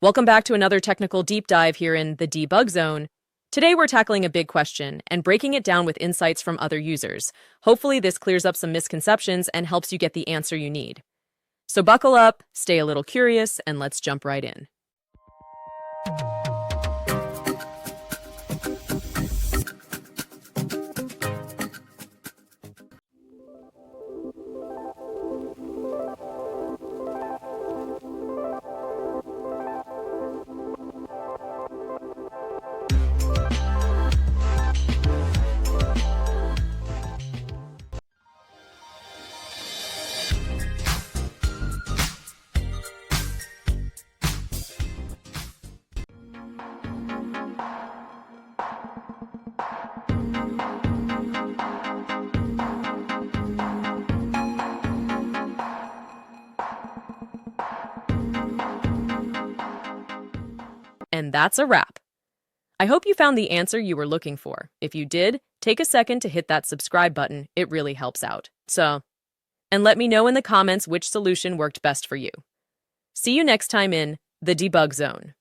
Welcome back to another technical deep dive here in the debug zone. Today we're tackling a big question and breaking it down with insights from other users. Hopefully this clears up some misconceptions and helps you get the answer you need. So buckle up, stay a little curious, and let's jump right in. And that's a wrap. I hope you found the answer you were looking for. If you did, take a second to hit that subscribe button. It really helps out. And let me know in the comments which solution worked best for you. See you next time in the debug zone.